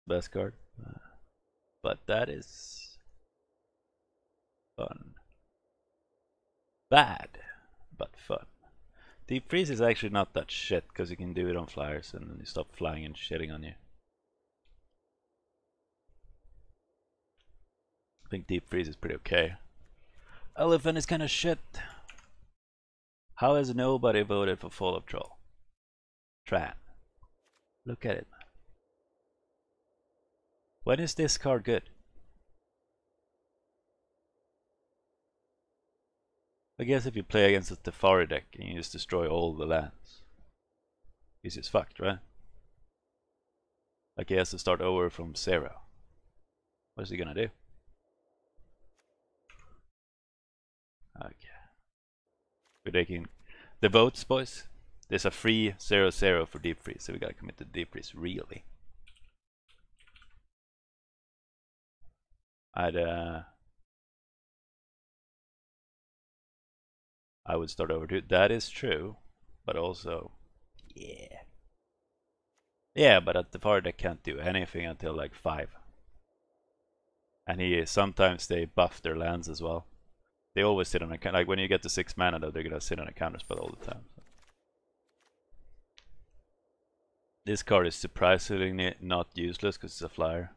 best card. But that is fun. Bad, but fun. Deep freeze is actually not that shit because you can do it on flyers and then you stop flying and shitting on you. I think deep freeze is pretty okay. Elephant is kind of shit. How has nobody voted for Fall of Troll? Tran. Look at it, man. When is this card good? I guess if you play against a Tefari deck and you just destroy all the lands, he's just fucked, right? Like he has to start over from 0. What is he gonna do? Okay. We're taking the votes, boys. There's a free 0/0 for deep freeze, so we gotta commit to deep freeze really. I would start over too. That is true, but also, yeah. Yeah, but the far deck can't do anything until like 5. And sometimes they buff their lands as well. They always sit on a like when you get to 6 mana though, they're gonna sit on a counter spell all the time. So. This card is surprisingly not useless because it's a flyer.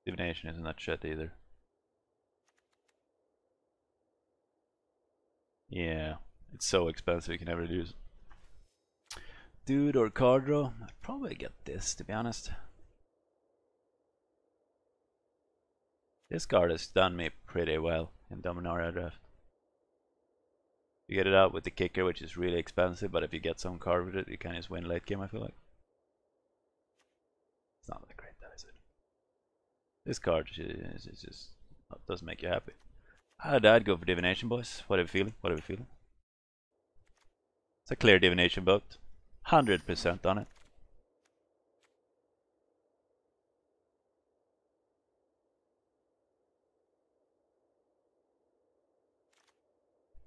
Divination isn't that shit either. Yeah, it's so expensive you can never use it. Dude or card draw? I'd probably get this, to be honest. This card has done me pretty well in Dominaria draft. You get it out with the kicker, which is really expensive, but if you get some card with it, you can just win late game, I feel like. It's not that great, that is it. This card is just doesn't make you happy. I'd go for Divination, boys. What are we feeling? What are we feeling? It's a clear Divination vote. 100% on it.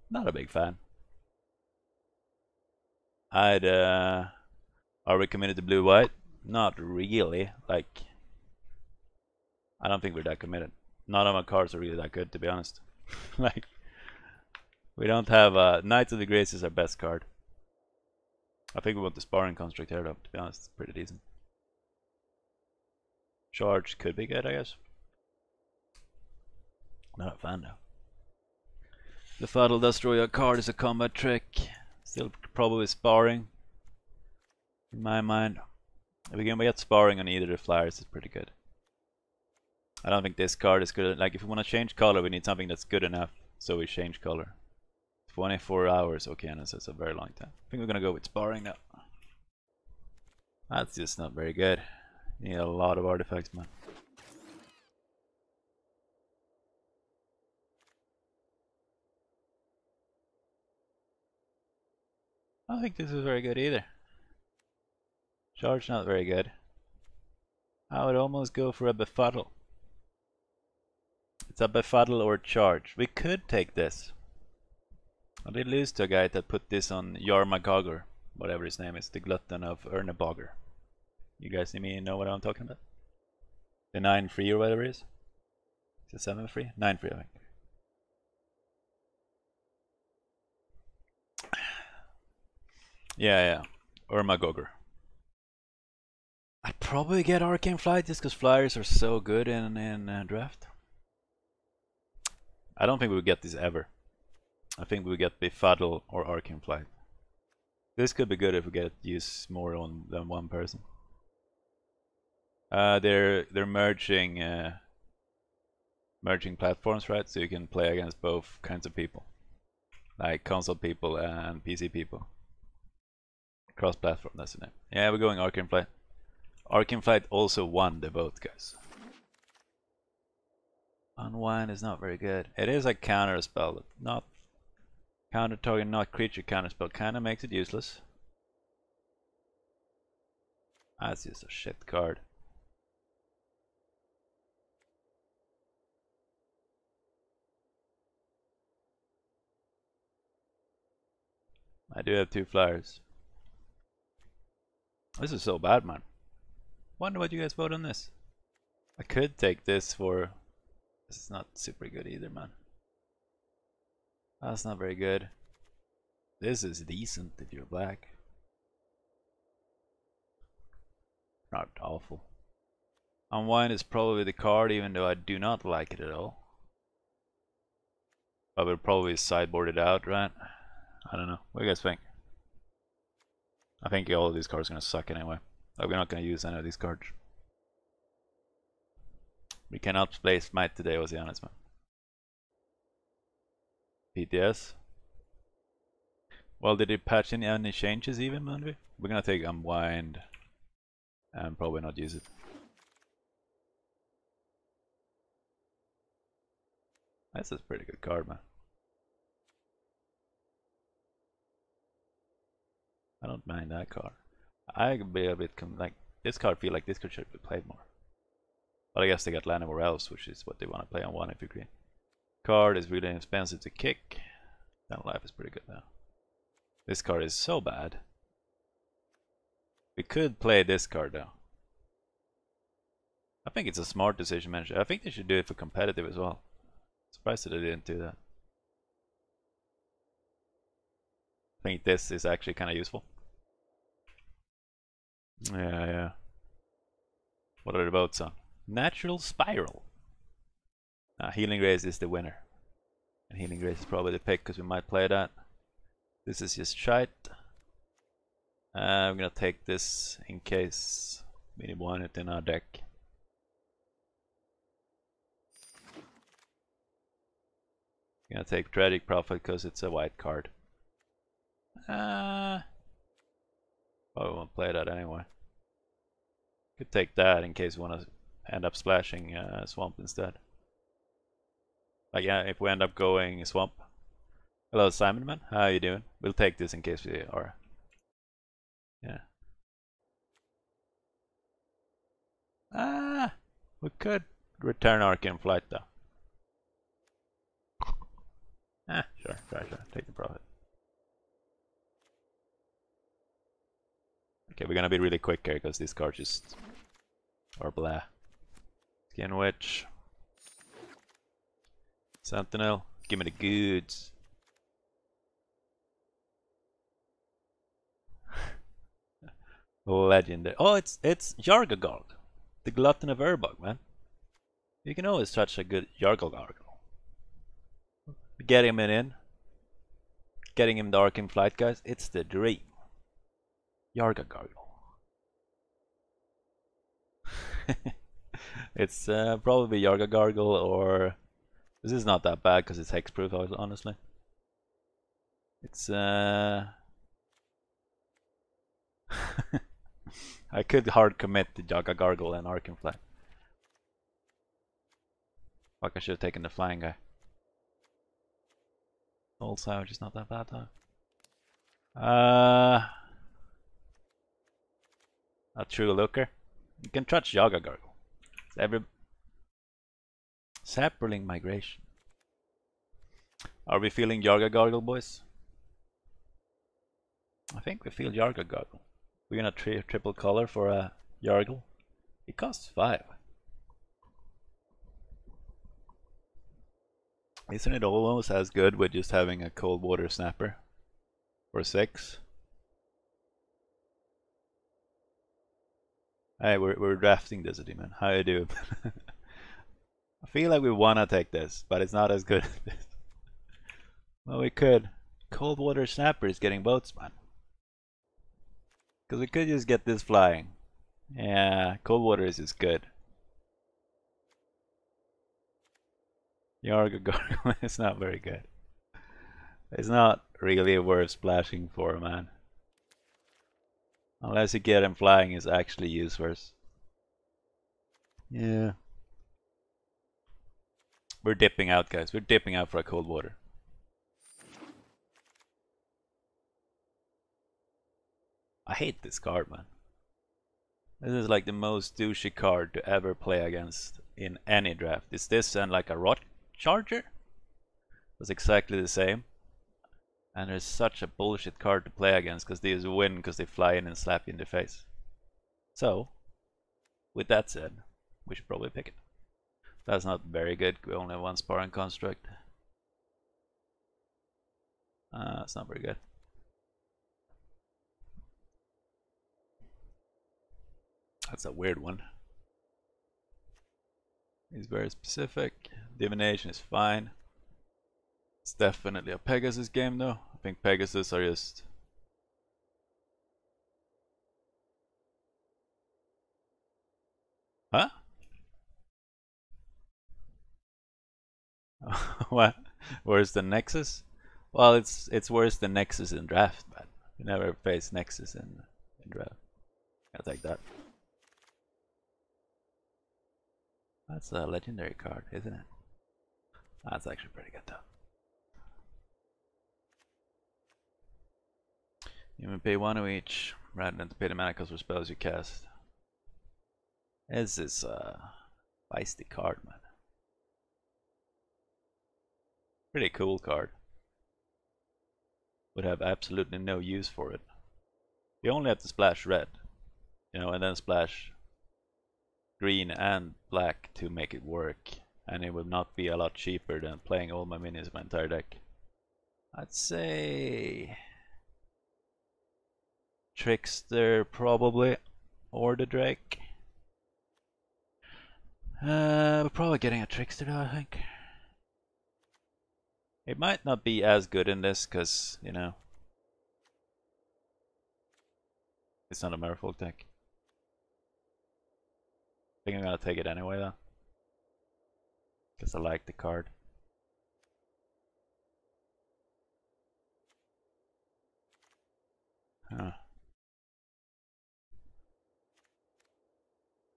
Not a big fan. Are we committed to blue-white? Not really. Like, I don't think we're that committed. None of my cards are really that good, to be honest. Like, we don't have Knights of the Grace is our best card. I think we want the Sparring Construct here, though, to be honest. It's pretty decent. Charge could be good, I guess. Not a fan, though. The Fuddle Destroy a card is a combat trick. Still probably Sparring. In my mind. If we can get Sparring on either of the flyers, it's pretty good. I don't think this card is good. Like, if we want to change color, we need something that's good enough, so we change color. 24 hours, okay, and that's a very long time. I think we're gonna go with Sparring now. That's just not very good. You need a lot of artifacts, man. I don't think this is very good either. Charge not very good. I would almost go for a Befuddle. It's a Befuddle or Charge. We could take this. I did lose to a guy that put this on Yarmagogger, whatever his name is, the Glutton of Ernebogger. You guys know what I'm talking about? The 9 free or whatever it is? Is it 7 free? 9 free, I think. Yeah, Ernebogger. I'd probably get Arcane Flight just because flyers are so good in draft. I don't think we would get this ever. I think we would get Befuddle or Arcane Flight. This could be good if we get use more on than one person. They're merging platforms, right? So you can play against both kinds of people, like console people and PC people. Cross-platform, that's the name. Yeah, we're going Arcane Flight. Arcane Flight also won the vote, guys. Unwind is not very good. It is a counter spell, not counter target, not creature counter spell. Kind of makes it useless. That's just a shit card. I do have 2 flyers. This is so bad, man. Wonder what you guys vote on this. I could take this for... This is not super good either, man. That's not very good. This is decent if you're black. Not awful. Unwind is probably the card, even though I do not like it at all. I would probably sideboard it out, right? I don't know. What do you guys think? I think all of these cards are gonna suck anyway. Like, we're not gonna use any of these cards. We cannot play Smite today, was the honest man. PTS. Well, did it patch in any changes even, Manvi? We're gonna take Unwind and probably not use it. That's a pretty good card, man. I don't mind that card. I could be a bit like this card. Feel like this card should be played more. But I guess they got land everywhere else, which is what they want to play on one if you agree. Card is really expensive to kick. That life is pretty good now. This card is so bad. We could play this card though. I think it's a smart decision, man. I think they should do it for competitive as well. Surprised that they didn't do that. I think this is actually kind of useful. Yeah. What are the votes on? Natural Spiral. Healing Grace is the winner. And Healing Grace is probably the pick because we might play that. This is just shite. I'm gonna take this in case we want it in our deck. I'm gonna take Tragic Prophet because it's a white card. Probably won't play that anyway. Could take that in case we want to end up splashing Swamp instead. Like, yeah, if we end up going Swamp. Hello, Simon man. How you doing? We'll take this in case we are. Yeah. We could return Arcane Flight though. Sure. Take the profit. Okay, we're gonna be really quick here because these cards just are blah. Skin Witch. Sentinel. Give me the goods. Legendary. Oh, it's Yargagard. The Glutton of Urbog, man. You can always touch a good Yargagard. Get him in. Getting him the Arcane Flight, guys. It's the dream. Yargagard. It's probably Yargagard or... This is not that bad because it's hexproof, honestly. It's I could hard commit to Yargagard and Arcane Flight. Fuck, I should have taken the flying guy. Old Savage is not that bad though. A True Looker. You can touch Yargagard. Sapperling Migration. Are we feeling Yargagard, boys? I think we feel Yargagard. We're gonna triple color for a Yargle. It costs 5. Isn't it almost as good with just having a cold water snapper for 6? Hey, we're drafting this, man. How you do? I feel like we wanna take this, but it's not as good as this. Well, we could. Cold water snapper is getting boats, man. Because we could just get this flying. Yeah, cold water is just good. Yargagard is not very good. It's not really worth splashing for, man. Unless you get him flying, is actually useless. Yeah. We're dipping out, guys. We're dipping out for a cold water. I hate this card, man. This is like the most douchey card to ever play against in any draft. It's this and like a Rot Charger? It's exactly the same. And there's such a bullshit card to play against because they just win because they fly in and slap you in the face. So, with that said, we should probably pick it. That's not very good. We only have one sparring construct. That's not very good. That's a weird one. He's very specific. Divination is fine. It's definitely a Pegasus game though. I think Pegasus are just... Huh? What? Where's the Nexus? Well, it's worse than Nexus in draft, but you never face Nexus in draft. I'll take that. That's a legendary card, isn't it? That's actually pretty good though. You may pay one of each rather than to pay the mana cost for spells you cast. This is a feisty card, man. Pretty cool card. Would have absolutely no use for it. You only have to splash red, you know, and then splash green and black to make it work. And it would not be a lot cheaper than playing all my minions in my entire deck. I'd say Trickster probably, or the Drake. We're probably getting a Trickster though, I think. It might not be as good in this because, you know, it's not a Merfolk deck. I think I'm gonna take it anyway though, because I like the card. Huh.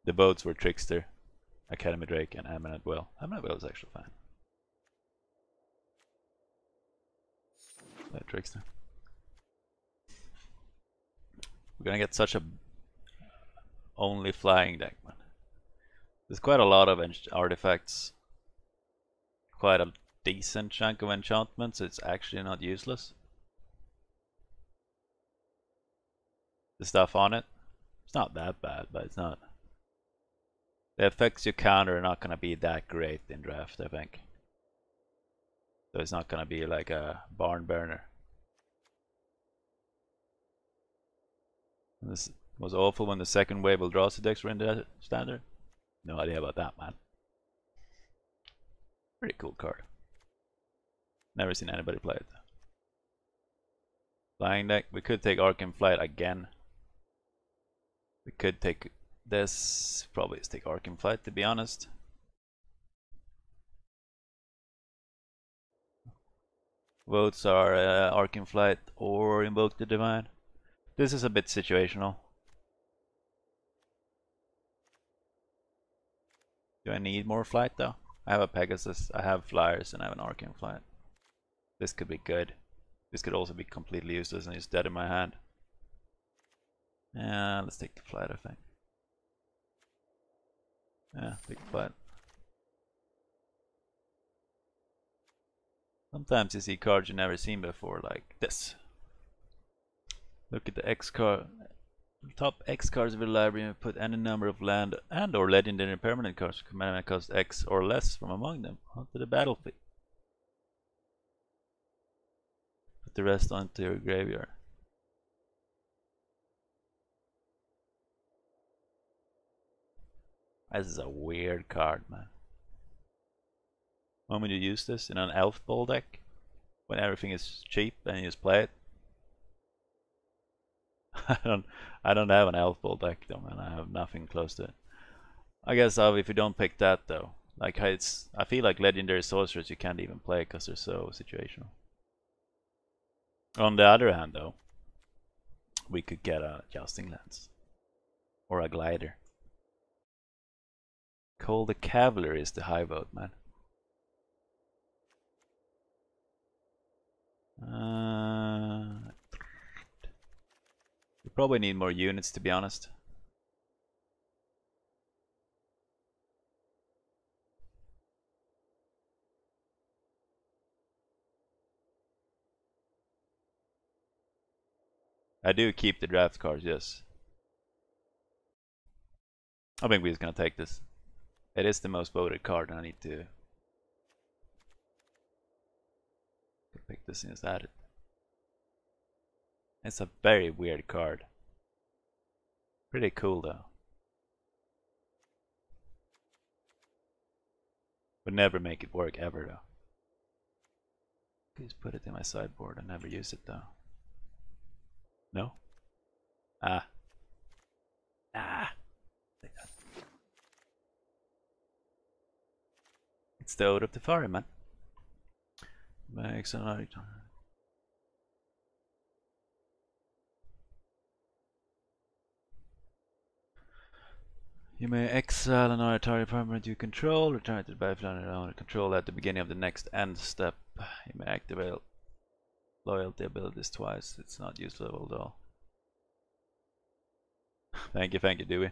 The votes were Trickster, Academy Drake, and Eminent Will. Eminent Will is actually fine. Trickster. We're gonna get such a only flying deck, man. There's quite a lot of artifacts, quite a decent chunk of enchantments. It's actually not useless. The stuff on it, it's not that bad, but it's not. The effects you counter are not gonna be that great in draft, I think. So it's not gonna be like a barn burner. This was awful when the second wave of draw decks were in the standard. No idea about that, man. Pretty cool card. Never seen anybody play it. Flying deck. We could take Arcane Flight again. We could take this. Probably just take Arcane Flight, to be honest. Votes are Arcane Flight or Invoke the Divine. This is a bit situational. Do I need more flight though? I have a Pegasus, I have flyers, and I have an Arcane Flight. This could be good. This could also be completely useless and just dead in my hand. Yeah, let's take the flight, I think. Yeah, take the flight. Sometimes you see cards you've never seen before, like this. Look at the X card. Top X cards of the library and put any number of land and or legendary permanent cards with mana cost X or less from among them onto the battlefield. Put the rest onto your graveyard. This is a weird card, man. When would you use this? In an elf ball deck? When everything is cheap and you just play it? I don't have an elf ball deck though, man. I have nothing close to it. I guess if you don't pick that though, like I feel like legendary sorcerers you can't even play because they're so situational. On the other hand though, we could get a Jousting Lance or a Glider. Call the Cavalry is the high vote, man. We probably need more units, to be honest. I do keep the draft cards, yes. I think we're just gonna take this. It is the most voted card, and I need to pick this and just add it. It's a very weird card. Pretty cool though. Would never make it work ever though. Just put it in my sideboard. I never use it though. No? Ah. Ah. It's the Ode of the Ferryman. Makes another. You may exile another target permanent you control, return it to the battlefield under control at the beginning of the next end step. You may activate loyalty abilities twice. It's not useful at all. Thank you, Dewey.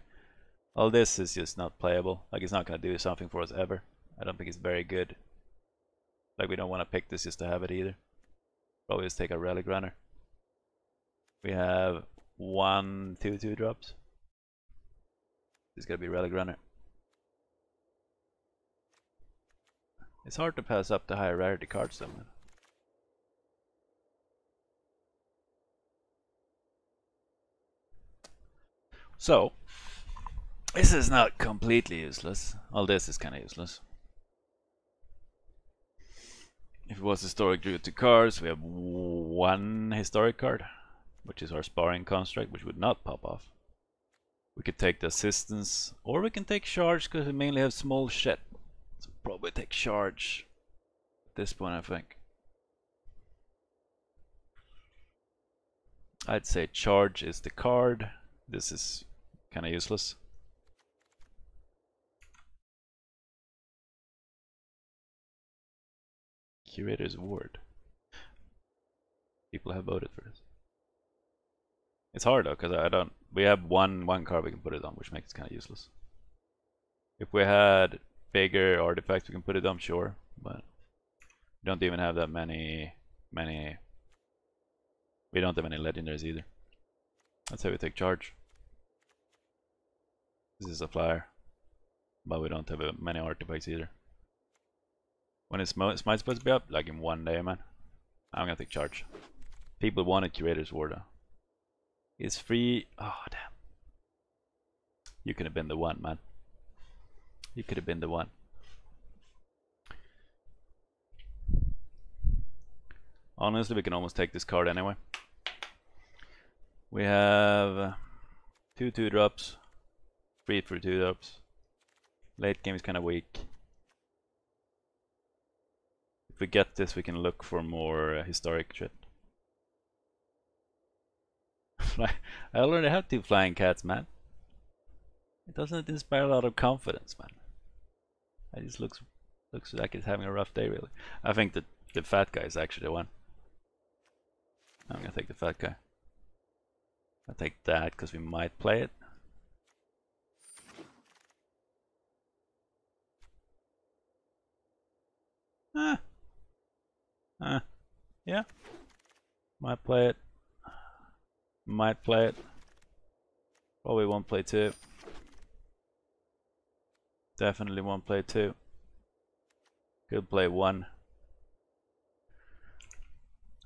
All this is just not playable. Like, it's not going to do something for us ever. I don't think it's very good. Like, we don't want to pick this just to have it either. Probably just take a Relic Runner. We have 1 2/2 drops. It's gonna be Relic Runner. It's hard to pass up the higher rarity cards though, man. So, this is not completely useless. All this is kind of useless. If it was historic due to cards, we have 1 historic card, which is our sparring construct, which would not pop off. We could take the assistance, or we can take charge because we mainly have small shit. So probably take charge at this point, I think. I'd say charge is the card. This is kind of useless. Curator's Ward. People have voted for this. It's hard though, because I don't. We have one card we can put it on, which makes it kind of useless. If we had bigger artifacts, we can put it on, sure, but we don't even have that many. We don't have any legendaries either. Let's say we take charge. This is a flyer, but we don't have many artifacts either. When is Smite supposed to be up? Like in 1 day, man. I'm gonna take charge. People wanted Curator's Ward though. It's free. Oh damn! You could have been the one, man. You could have been the one. Honestly, we can almost take this card anyway. We have 2 2-drops, 3 for 2-drops. Late game is kind of weak. If we get this, we can look for more historic shit. I already have 2 flying cats, man. It doesn't inspire a lot of confidence, man. It just looks like it's having a rough day, really. I think that the fat guy is actually the one. I'm gonna take the fat guy. I'll take that because we might play it. Yeah. Might play it. Might play it. Probably won't play 2. Definitely won't play 2. Could play 1.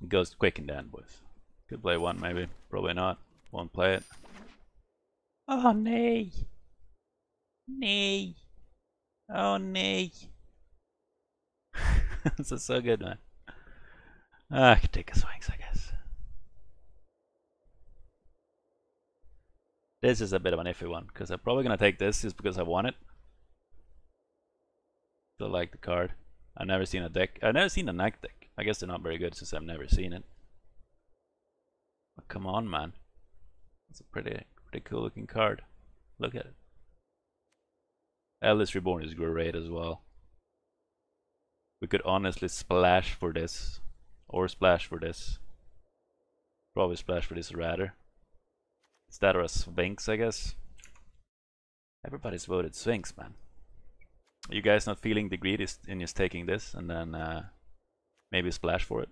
It goes quick in the end, boys. Could play 1 maybe. Probably not. Won't play it. Oh, nay. Nay. Oh, nay. This is so good, man. I could take a swings, I guess. This is a bit of an iffy one, because I'm probably going to take this just because I want it. Still like the card. I've never seen a deck. I've never seen a Knight deck. I guess they're not very good since I've never seen it. But come on, man. It's a pretty cool looking card. Look at it. Eldest Reborn is great as well. We could honestly splash for this. Or splash for this. Probably splash for this rather. It's that or a Sphinx, I guess. Everybody's voted Sphinx, man. Are you guys not feeling the greed in just taking this and then maybe splash for it?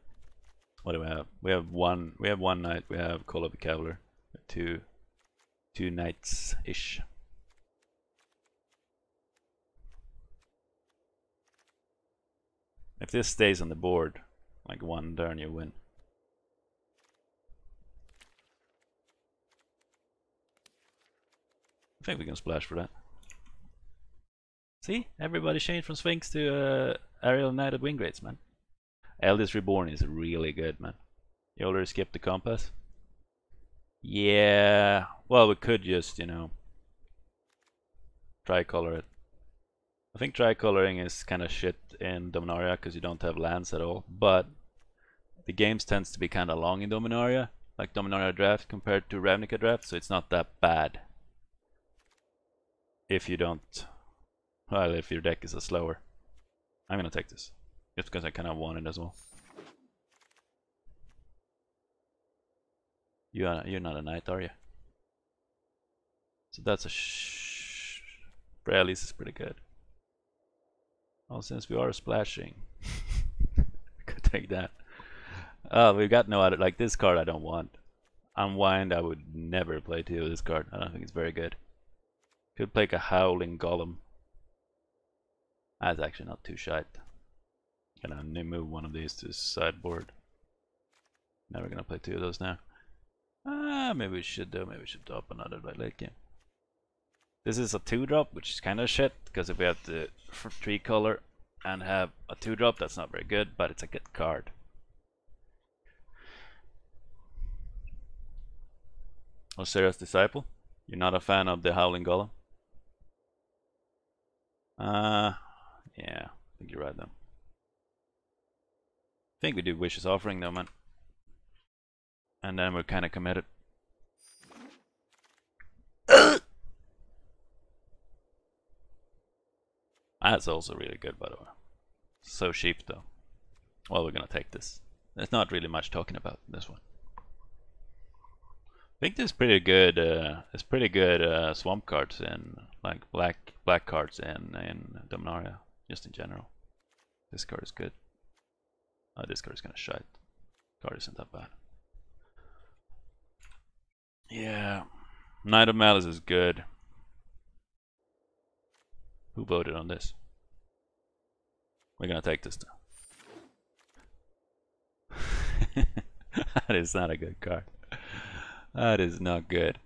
What do we have? We have one knight. We have Call of the Cavalier. Two knights ish. If this stays on the board, like one turn, you win. I think we can splash for that. See, everybody changed from Sphinx to Aerial Knighted Wingraids, man. Eldest Reborn is really good, man. You already skipped the compass? Yeah, well, we could just, you know, tricolor it. I think tricoloring is kind of shit in Dominaria because you don't have lands at all, but the games tends to be kind of long in Dominaria, like Dominaria Draft compared to Ravnica Draft, so it's not that bad if you don't, well, if your deck is a slower. I'm gonna take this, just because I kind of want it as well. You're not a knight, are you? So that's a Brailleys is pretty good. Well, since we are splashing, I could take that. Oh, we've got no other, like this card I don't want. Unwind, I would never play two of this card. I don't think it's very good. Could play a Howling Golem. That's actually not too shite. Gonna move one of these to sideboard. Never gonna play two of those now. Maybe we should do. Maybe we should drop another by late game. This is a 2-drop, which is kind of shit, because if we have the 3-color and have a 2-drop, that's not very good, but it's a good card. Osiris Disciple? You're not a fan of the Howling Golem? Yeah, I think you're right though. I think we do Wish's Offering though, man. And then we're kind of committed. That's also really good, by the way. So cheap though. Well, we're gonna take this. There's not really much talking about this one. I think there's pretty good. There's pretty good swamp cards in, like black cards in Dominaria, just in general. This card is good. Oh, this card is kind of shite. Card isn't that bad. Yeah, Knight of Malice is good. Who voted on this? We're gonna take this though. That is not a good card. That is not good.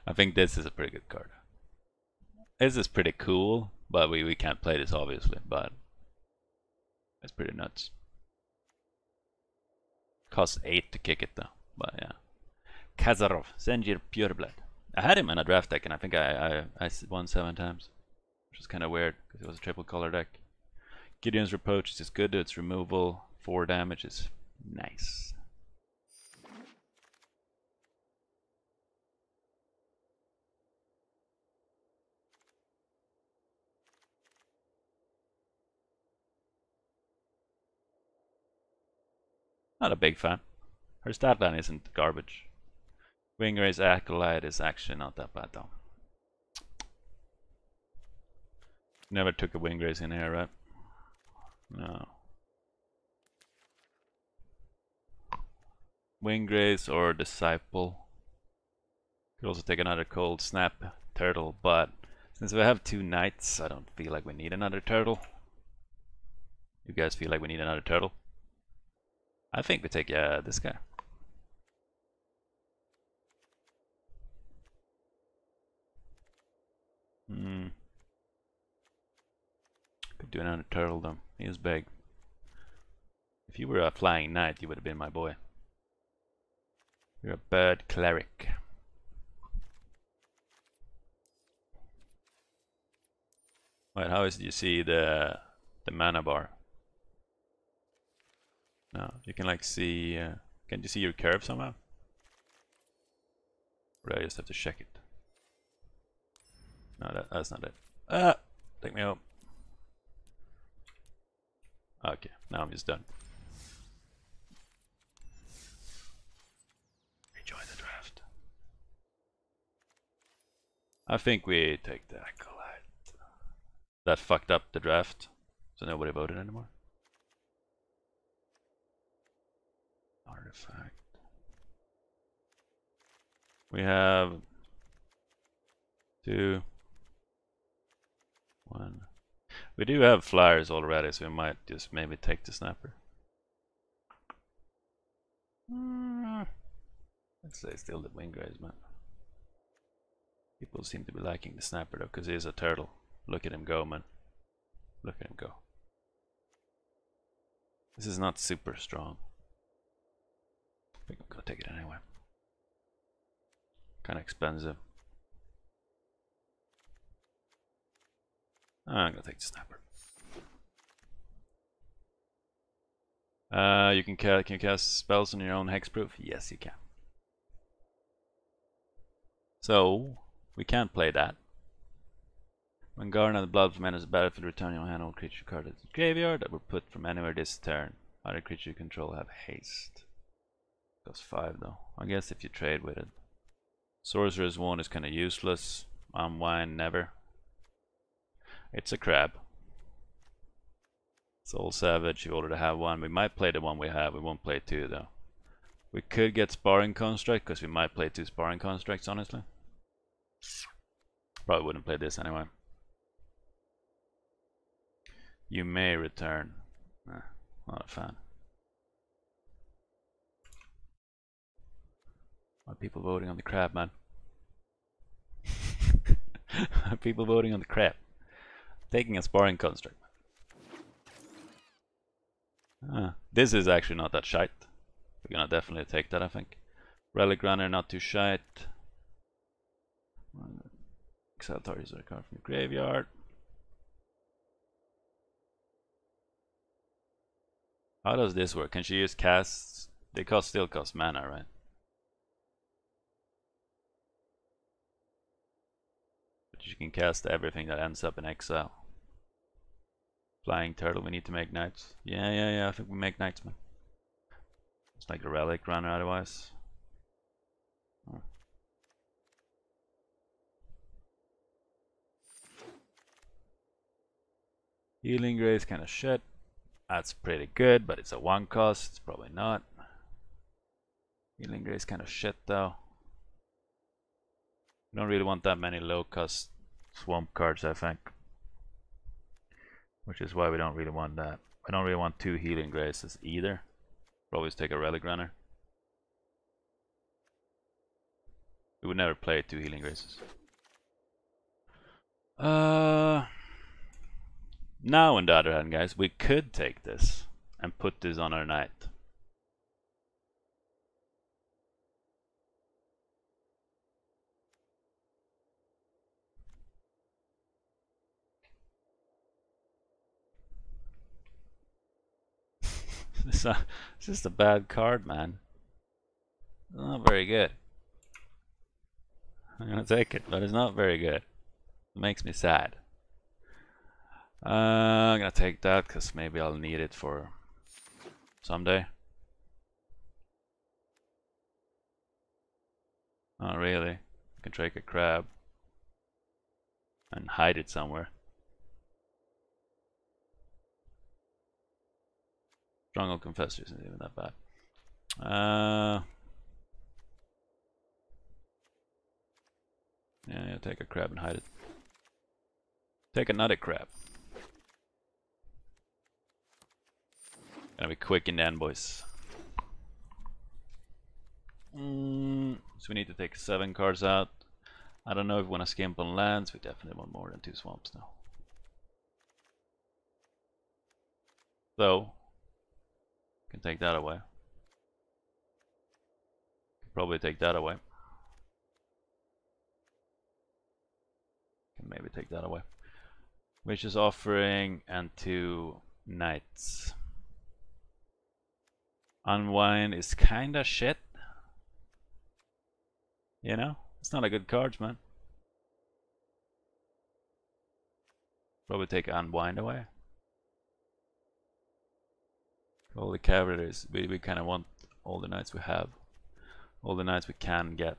I think this is a pretty good card. This is pretty cool, but we can't play this obviously, but it's pretty nuts. Costs 8 to kick it though, but yeah. Kazarov, Zenjir Pureblood. I had him in a draft deck and I think I won 7 times, which is kind of weird because it was a triple color deck. Gideon's Reproach is just good, its removal, 4 damage is nice. Not a big fan. Her stat line isn't garbage. Wingray's Acolyte is actually not that bad though. Never took a Wingrays in here, right? No. Wingrays or Disciple. Could also take another Cold Snap Turtle, but since we have 2 knights, I don't feel like we need another turtle. You guys feel like we need another turtle? I think we take this guy. Could do another turtle though. He is big. If you were a flying knight, you would have been my boy. You're a bird cleric. Wait, how is it you see the mana bar? No, you can like see. Can you see your curve somehow? Or do I just have to check it? No, that's not it. Ah, take me home. Okay, now I'm just done. Enjoy the draft. I think we take the Acolyte. That fucked up the draft, so nobody voted anymore. Artifact. We have 2, 1, We do have flyers already, so we might just maybe take the snapper. Let's say still the wing grays, man. People seem to be liking the snapper though, because he is a turtle. Look at him go, man. Look at him go. This is not super strong. I think I'm gonna take it anyway. Kinda expensive. I'm gonna take the snapper. Can you cast spells on your own hexproof? Yes, you can. So we can't play that. When Guardian of the Blood from enters the battlefield, return your hand all creature card to the graveyard that were put from anywhere this turn. Other creature you control have haste. Costs 5 though. I guess if you trade with it. Sorcerer's 1 is kinda useless. Unwind never. It's a crab. Soul Savage, you already have one. We might play the one we have, we won't play 2 though. We could get Sparring Construct, because we might play 2 Sparring Constructs, honestly. Probably wouldn't play this anyway. You may return. Nah, not a fan. Are people voting on the crab, man? Are people voting on the crab? Taking a Sparring Construct. This is actually not that shite. We're gonna definitely take that, I think. Relic Runner, not too shite. Exile targets a card from your graveyard. How does this work? Can she use casts? They still cost mana, right? But you can cast everything that ends up in exile. Flying turtle, we need to make knights. Yeah, I think we make knights, man. It's like a relic runner otherwise. Oh. Healing Grace kind of shit. That's pretty good, but it's a 1 cost. It's probably not. Healing Grace kind of shit though. We don't really want that many low cost swamp cards, I think. Which is why we don't really want that. We don't really want 2 Healing Graces either. We'll always take a Relic Runner. We would never play 2 Healing Graces. Now on the other hand, guys, we could take this and put this on our knight. It's just a bad card, man. It's not very good. I'm gonna take it, but it's not very good. It makes me sad. I'm gonna take that because maybe I'll need it for someday. Not really. I can take a crab and hide it somewhere. Stronghold Confessor isn't even that bad. Yeah, take a crab and hide it. Take another crab. Gonna be quick in the end, boys. So we need to take 7 cards out. I don't know if we want to skimp on lands. We definitely want more than 2 swamps now. So, can take that away. Can probably take that away. Can maybe take that away. Witch's Offering and 2 knights. Unwind is kinda shit. You know? It's not a good card, man. Probably take Unwind away. All the cavaliers, we kind of want all the knights we have. All the knights we can get.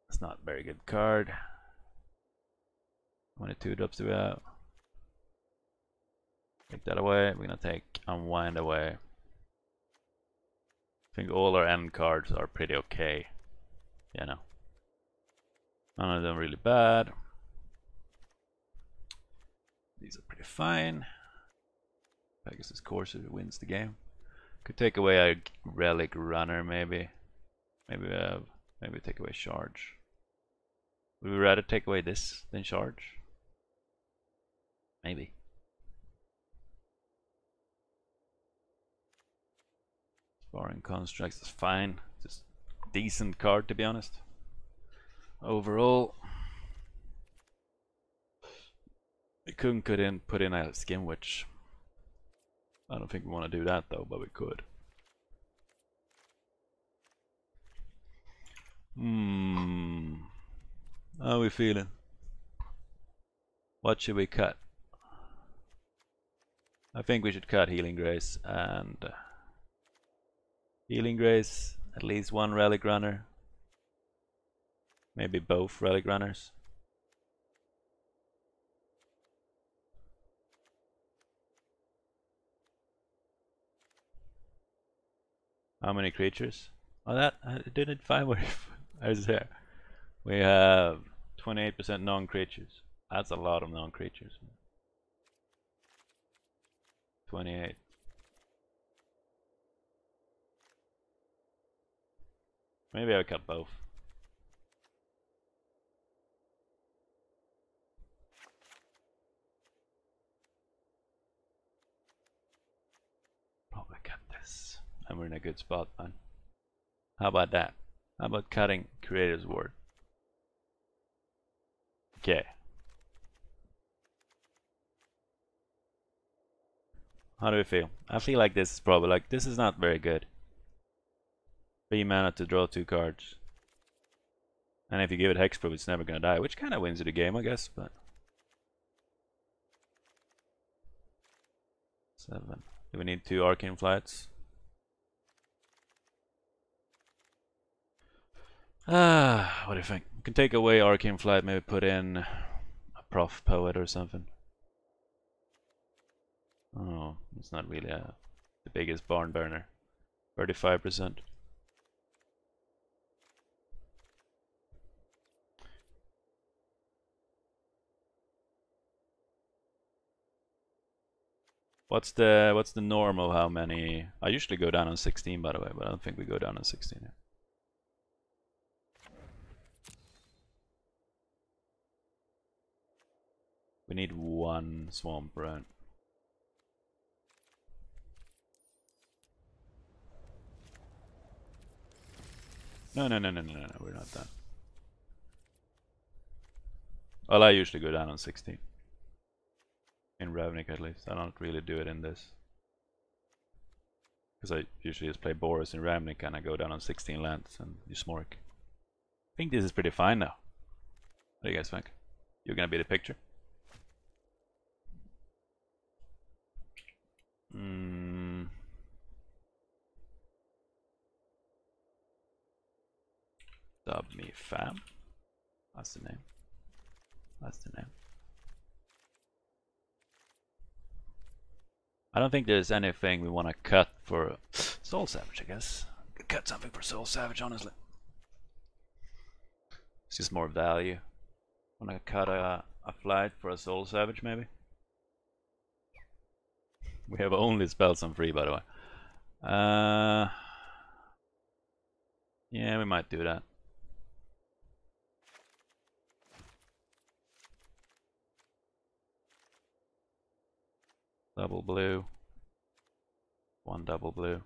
It's not a very good card. How many 2-drops do we have? Take that away. We're gonna take Unwind away. I think all our end cards are pretty okay. You know. None of them really bad. These are pretty fine. Pegasus Courser wins the game. Could take away a relic runner maybe. Maybe take away charge. Would we rather take away this than charge? Maybe. Sparring constructs is fine. Just decent card to be honest. Overall, we couldn't put in a skin witch. I don't think we want to do that though, but we could. How are we feeling? What should we cut? I think we should cut Healing Grace and Healing Grace, at least one Relic Runner. Maybe both Relic Runners. How many creatures? Oh, that I didn't find where I was there. We have 28% non-creatures. That's a lot of non-creatures. 28. Maybe I'll cut both. Probably cut this. And we're in a good spot, man. How about that? How about cutting Creator's Word? Okay. How do we feel? I feel like this is probably like this is not very good. 3 mana to draw 2 cards. And if you give it hexproof it's never gonna die, which kinda wins you the game I guess, but 7. Do we need 2 arcane flights? What do you think? We can take away arcane flight, maybe put in a prof poet or something. Oh, it's not really the biggest barn burner. 35%. What's the norm of how many? I usually go down on 16 by the way, but I don't think we go down on 16 here. We need 1 swamp, right? No, we're not done. Well, I usually go down on 16. In Ravnik at least. I don't really do it in this. Because I usually just play Boros in Ravnik and I go down on 16 lands and you smork. I think this is pretty fine now. What do you guys think? You're gonna be the picture? Dub me fam. That's the name. That's the name. I don't think there's anything we want to cut for Soul Savage, I guess. Could cut something for Soul Savage, honestly. It's just more value. Want to cut a flight for a Soul Savage, maybe? We have only spells on free, by the way. Yeah, we might do that. Double blue. 1 double blue.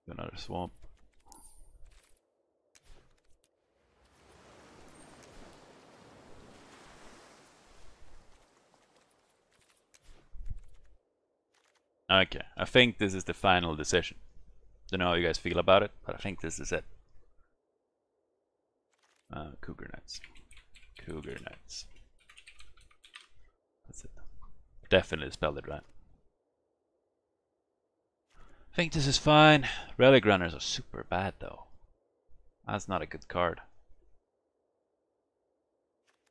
Another swamp. Okay, I think this is the final decision. Don't know how you guys feel about it, but I think this is it. Cougar Nuts. Cougar Nuts. That's it. Definitely spelled it right. I think this is fine. Relic Runners are super bad though. That's not a good card.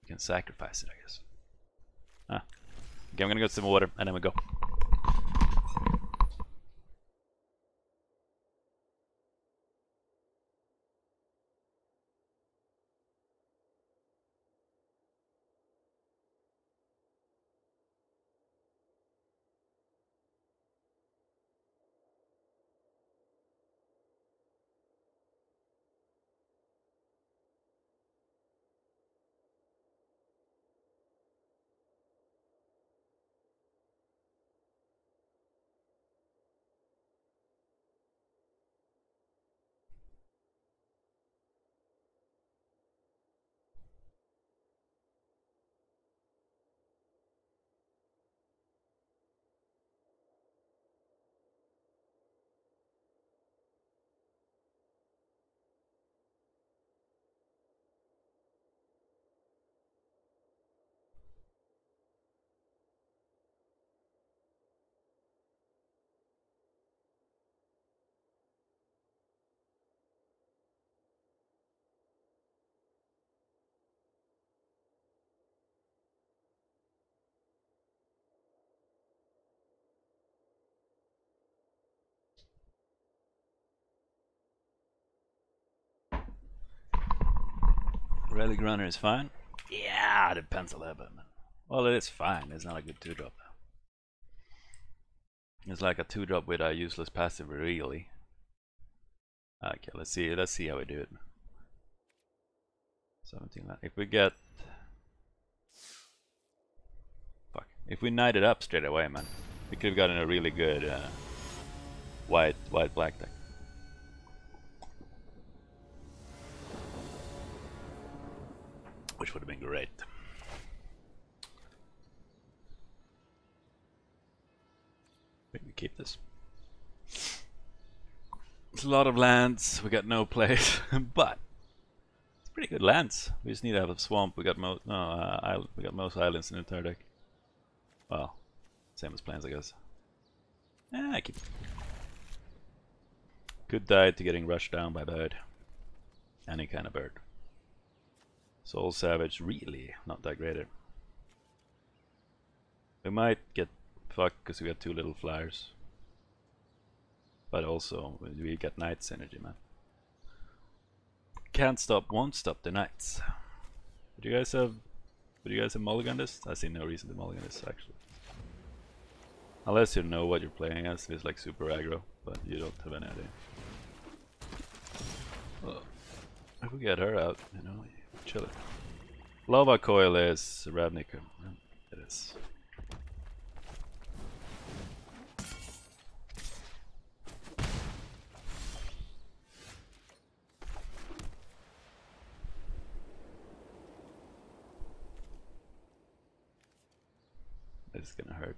You can sacrifice it, I guess. Okay, I'm gonna go get some water and then we go. Relic Runner is fine. Yeah, depends a little bit, man. Well, it is fine. It's not a good 2-drop. It's like a 2-drop with a useless passive, really. Okay, let's see how we do it. 17. If we get, fuck, if we knight it up straight away, man, we could have gotten a really good white black deck. Which would have been great. Maybe keep this. It's a lot of lands. We got no place, but it's pretty good lands. We just need to have a swamp. We got most islands in the entire deck. Well, same as plains, I guess. I keep it. Could die to getting rushed down by bird. Any kind of bird. Soul Savage, really not that great. We might get fucked because we got 2 little flyers. But also, we get Knight synergy, man. Can't stop, won't stop the Knights. Would you guys have mulligan this? I see no reason to mulligan this, actually. Unless you know what you're playing as, it's like super aggro, but you don't have any idea. Well, if we get her out, you know, chill it. Lava Coil is Ravnica. It is. It's gonna hurt.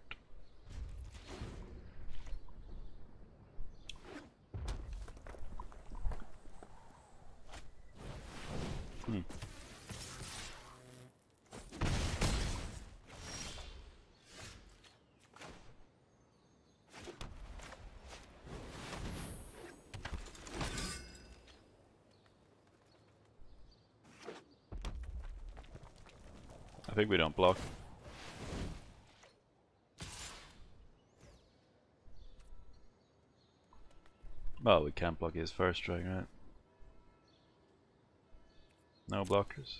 I think we don't block. Well, we can't block his first strike, right? No blockers.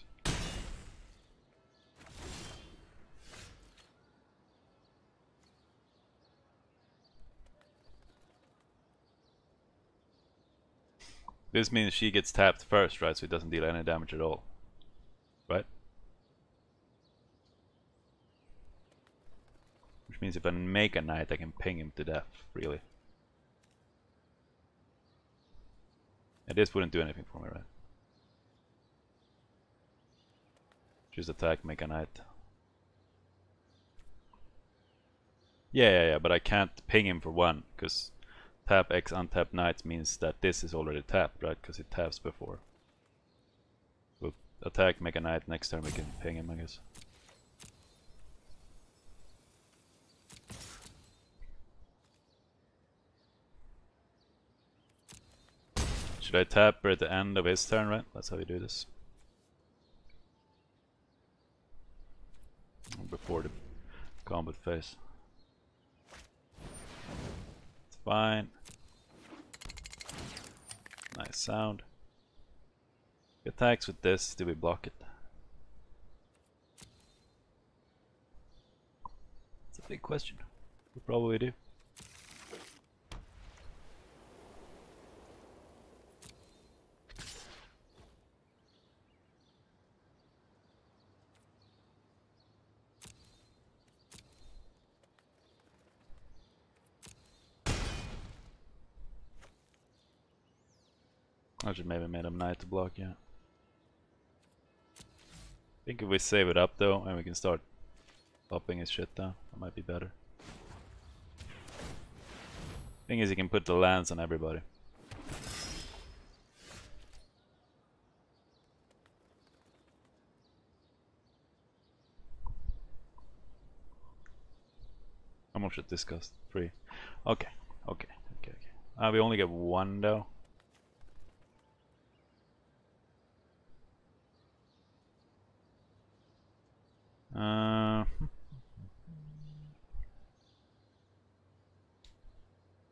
This means she gets tapped first, right? So it doesn't deal any damage at all. Right? Which means if I make a knight, I can ping him to death, really. And this wouldn't do anything for me, right? Just attack, make a knight. Yeah, but I can't ping him for 1, because tap X untap knights means that this is already tapped, right? Because it taps before. We'll attack, make a knight, next turn we can ping him, I guess. Should I tap her at the end of his turn, right? That's how we do this. Before the combat phase. It's fine. Nice sound. He attacks with this, do we block it? It's a big question. We probably do. I should maybe made him knight to block, yeah. I think if we save it up though, and we can start popping his shit down, that might be better. Thing is, he can put the lands on everybody. How much should this cost? 3. Okay. We only get 1 though.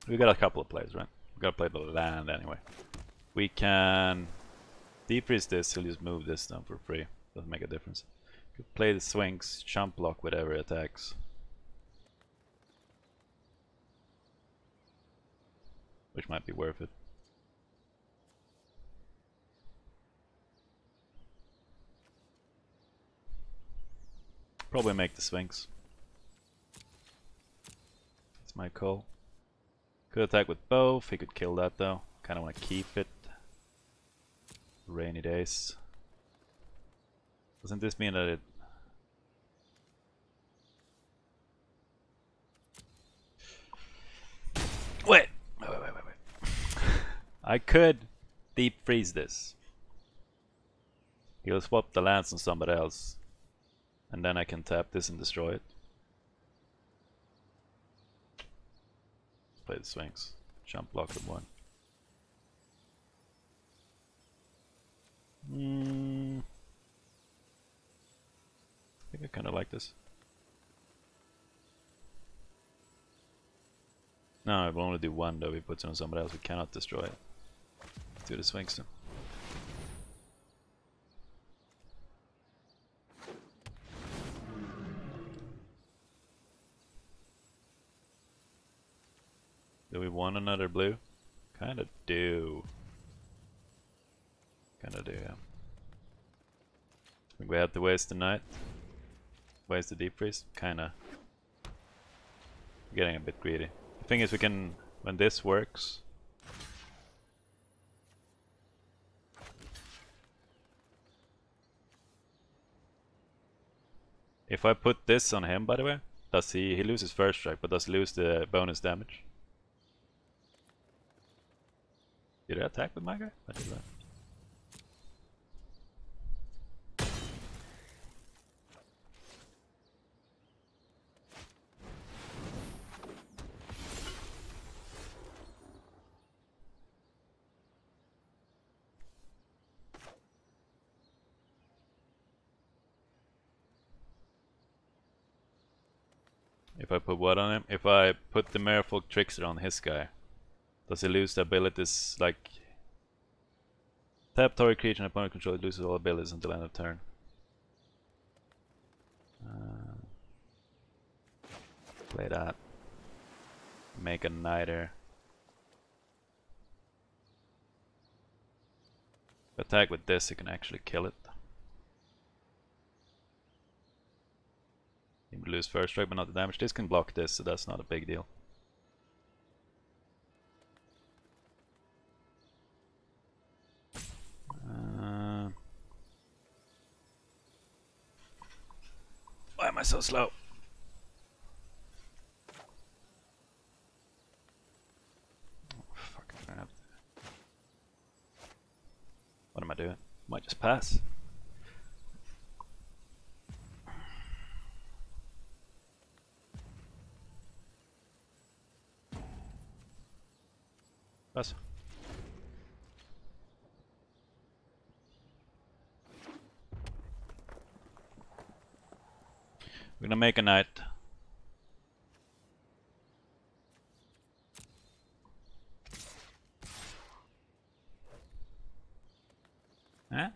We got a couple of plays, right? We gotta play the land anyway. We can deep freeze this, he'll just move this down for free. Doesn't make a difference. Could play the swings, jump block whatever attacks. Which might be worth it. Probably make the swings. That's my call. Could attack with both, he could kill that though. Kinda wanna keep it. Rainy days. Doesn't this mean that it... Wait! I could deep freeze this. He'll swap the lands on somebody else. And then I can tap this and destroy it. Play the swings. Jump block with one. I think I kinda like this. No, I will only do one though. We put it on somebody else. We cannot destroy it. Let's do the swings then. Do we want another blue? Kinda do. Kinda do, yeah. Think we have to waste the night? Waste the deep freeze? Kinda. Getting a bit greedy. The thing is we can, when this works... If I put this on him, by the way, does he loses first strike, but does lose the bonus damage? Did I attack with my guy? I did that. If I put what on him? If I put the Merfolk Trickster on his guy, does he lose the abilities like... Tap target creature and opponent control loses all abilities until end of turn. Play that. Make a niter. Attack with this, you can actually kill it. You lose first strike but not the damage. This can block this, so that's not a big deal. Why am I so slow? Oh, fuck, I don't have to. What am I doing? Might just pass. Pass. We're gonna make a knight. Huh?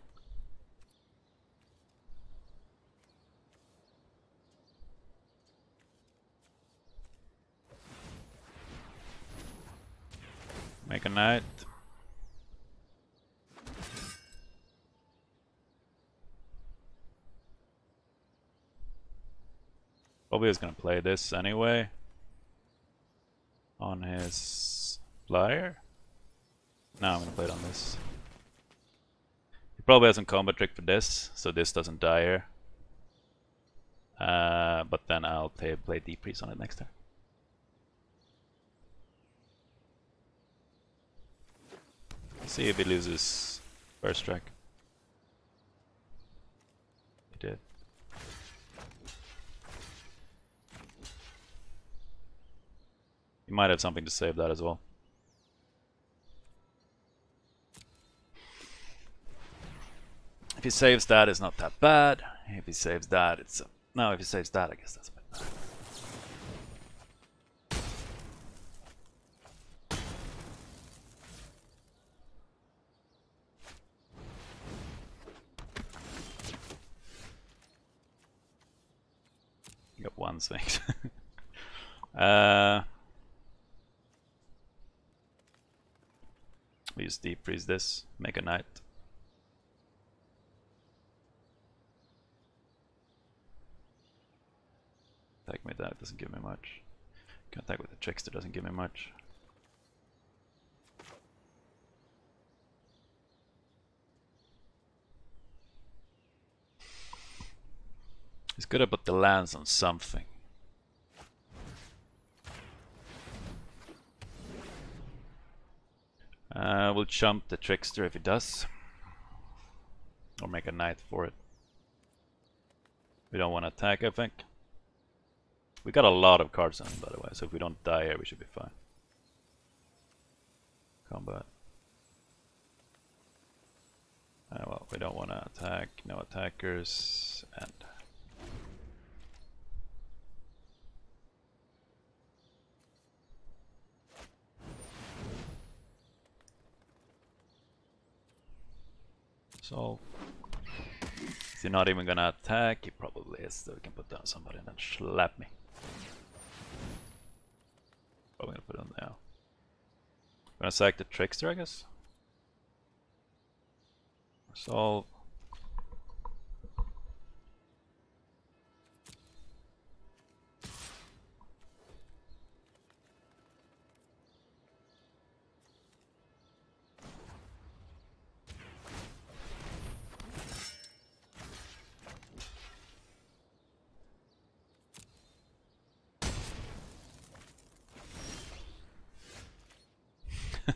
Make a knight. Probably is gonna play this anyway. On his flyer. No, I'm gonna play it on this. He probably has some combat trick for this, so this doesn't die here. But then I'll play deep freeze on it next turn. See if he loses first strike. He did. He might have something to save that as well. If he saves that, it's not that bad. If he saves that, it's... No, if he saves that, I guess that's a bit bad. Got one Sphinx. We just deep freeze this, make a knight. Attack with that doesn't give me much. Can attack with the trickster doesn't give me much. It's good to put the lands on something. We'll jump the trickster if he does. Or make a knight for it. We don't want to attack, I think. We got a lot of cards on him, by the way, so if we don't die here, we should be fine. Combat. Well, we don't want to attack. No attackers. And so, is he not even gonna attack? He probably is, so we can put down somebody and then slap me. Probably gonna put it on there. I'm gonna sack the trickster, I guess. Solve.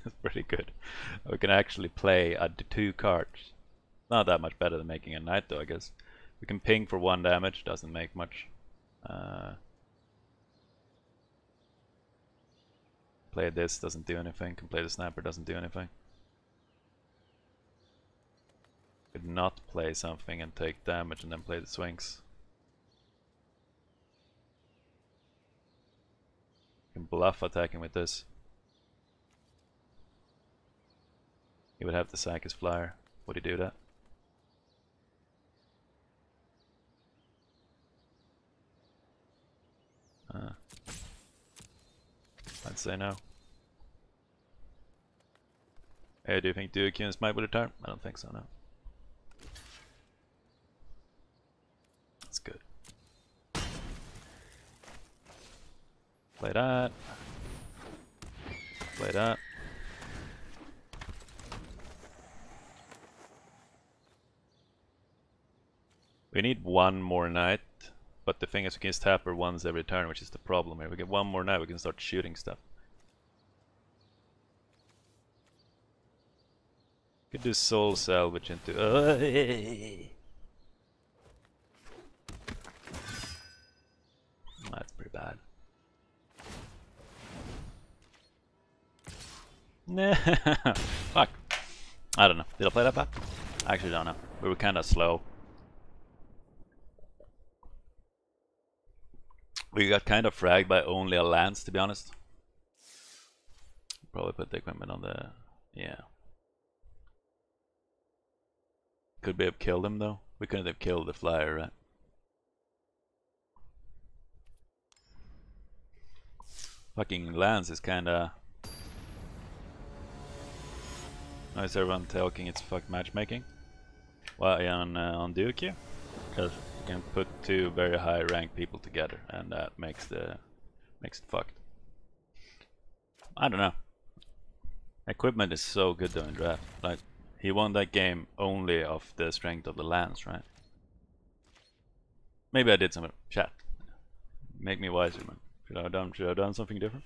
That's pretty good. We can actually play two cards. Not that much better than making a knight though, I guess. We can ping for 1 damage, doesn't make much. Play this, doesn't do anything. Can play the sniper, doesn't do anything. Could not play something and take damage and then play the swings. Can bluff attacking with this. He would have to sack his flyer. Would he do that? I'd say no. Hey, do you think Duke might with a turn? I don't think so, no. That's good. Play that. Play that. We need one more knight, but the thing is we can just tap her once every turn, which is the problem here. We get one more knight, we can start shooting stuff. Could do soul salvage into... That's pretty bad. Nah. Fuck. I don't know. Did I play that bad? I actually don't know. We were kinda slow. We got kind of fragged by only a lance, to be honest. Probably put the equipment on the... yeah. Could we have killed him though? We couldn't have killed the flyer, right? Fucking lance is kinda... Now is everyone talking it's fuck matchmaking? Well, on Duke here? Because you can put two very high ranked people together and that makes it fucked. I don't know. Equipment is so good though in draft. Like, he won that game only off the strength of the lance, right? Maybe I did some chat. Make me wiser, man. Should I have done something different?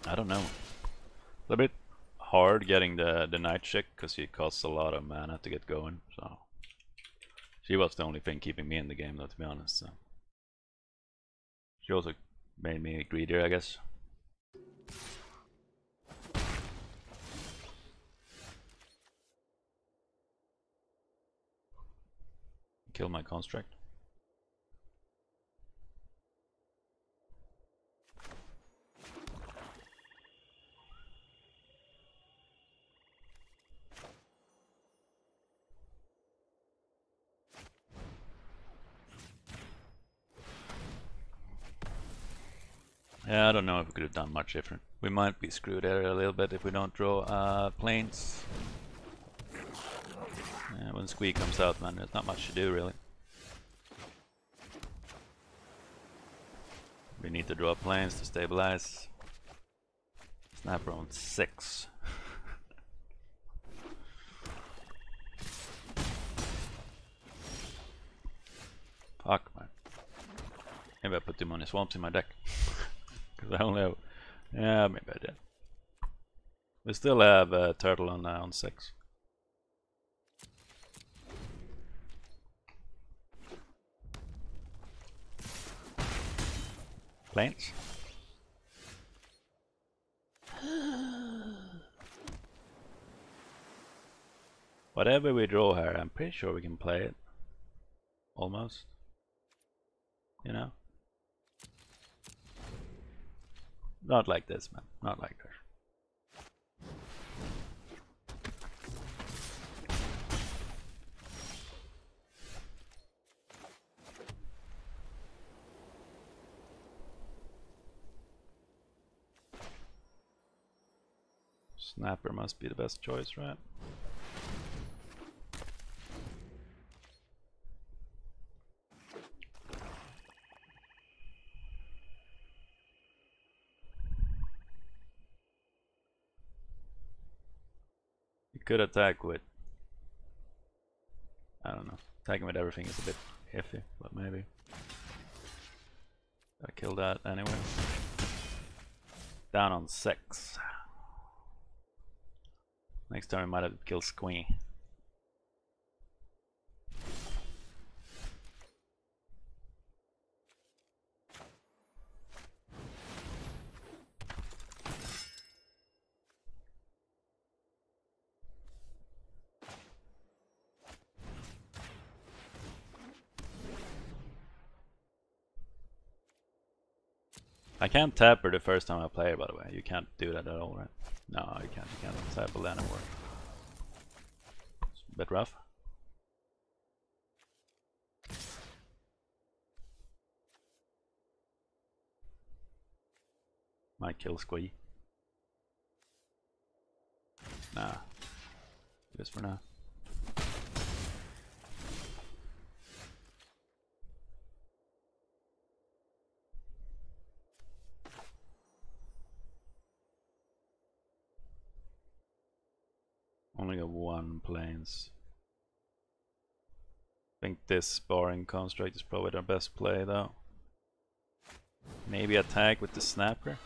I don't know. It's a bit hard getting the night chick because she costs a lot of mana to get going. So she was the only thing keeping me in the game, though, to be honest. So she also made me greedier, I guess. Kill my construct. Yeah, I don't know if we could have done much different. We might be screwed there a little bit if we don't draw planes. When Squee comes out, man, there's not much to do really. We need to draw planes to stabilize. Snapper on 6. Fuck, man. Maybe I put too many swamps in my deck. Because I only have... Yeah, maybe I did. We still have a turtle on 6. Planes? Whatever we draw here, I'm pretty sure we can play it. Almost. You know? Not like this, man. Not like this. Snapper must be the best choice, right? You could attack with... I don't know. Attacking with everything is a bit iffy, but maybe. I killed that anyway. Down on 6. Next time we might have to kill Squee. I can't tap her the first time I play her, by the way. You can't do that at all, right? No, you can't. You can't tap her anymore. It's a bit rough. Might kill Squee. Nah. Just for now. Only got 1 planes. I think this sparring construct is probably their best play though. Maybe attack with the snapper.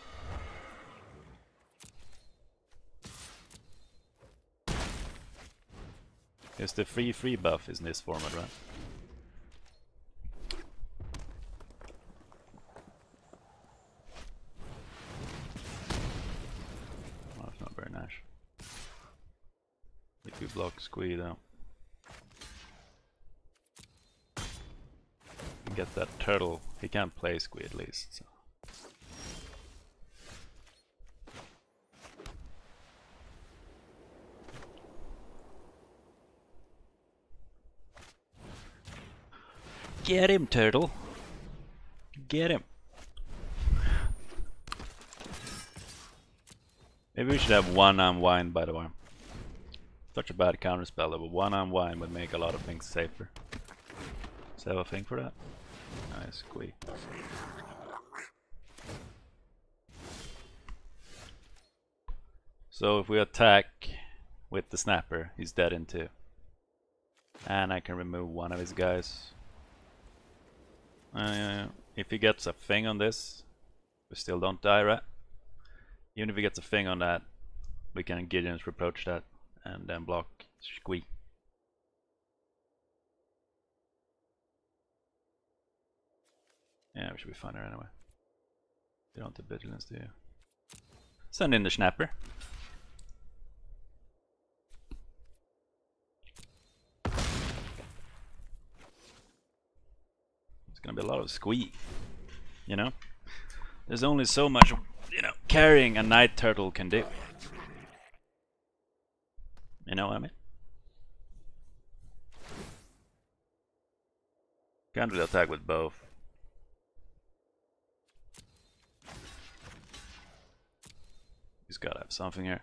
Because the free buff is in this format, right? Oh, that's not very nice. If you block Squee though. Get that turtle. He can't play Squee at least. So. Get him, turtle. Get him. Maybe we should have 1 unwind, by the way. Such a bad counterspell, but 1 unwind would make a lot of things safer. Does have a thing for that? Nice, Squee. So if we attack with the snapper, he's dead in 2. And I can remove 1 of his guys. If he gets a thing on this, we still don't die, right? Even if he gets a thing on that, we can Gideon's reproach that and then block Squee. Yeah, we should be fine there anyway. You don't have vigilance, do you? Send in the snapper. It's gonna be a lot of Squee, you know? There's only so much, you know, carrying a night turtle can do. You know what I mean? Can't really attack with both. He's gotta have something here.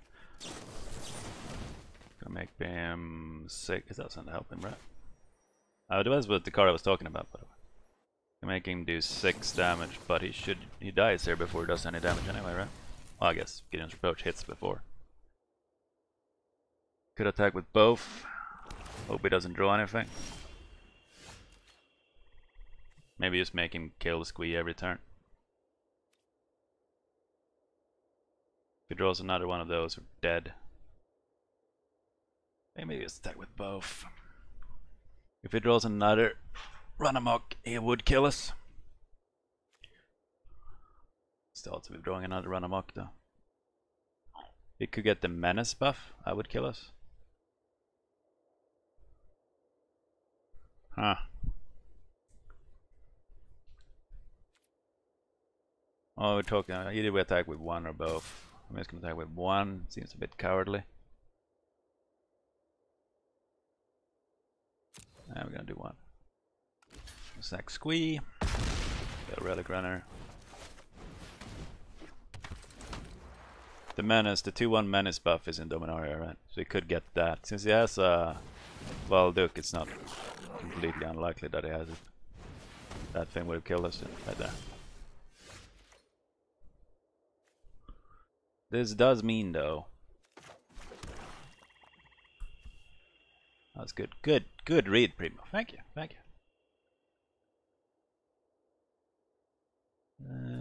Gonna make him 6. It doesn't help him, right? Oh, that was what the card I was talking about, by the way. Can make him do 6 damage, but he dies here before he does any damage anyway, right? Well, I guess Gideon's Reproach hits before. Could attack with both. Hope he doesn't draw anything. Maybe just make him kill the Squee every turn. If he draws another one of those, we're dead. Maybe just attack with both. If he draws another run amok, he would kill us. Still to be drawing another run amok though. He could get the menace buff, I would kill us. Huh. Oh, we're talking either we attack with one or both. I'm just gonna attack with one, seems a bit cowardly. And we're gonna do one. Sack Squee. Get a Relic Runner. The menace, the 2-1 menace buff is in Dominaria, right? So he could get that. Since he has a Valduk, it's not completely unlikely that he has it. That thing would have killed us right there. This does mean though. That's good. Good read, Primo. Thank you.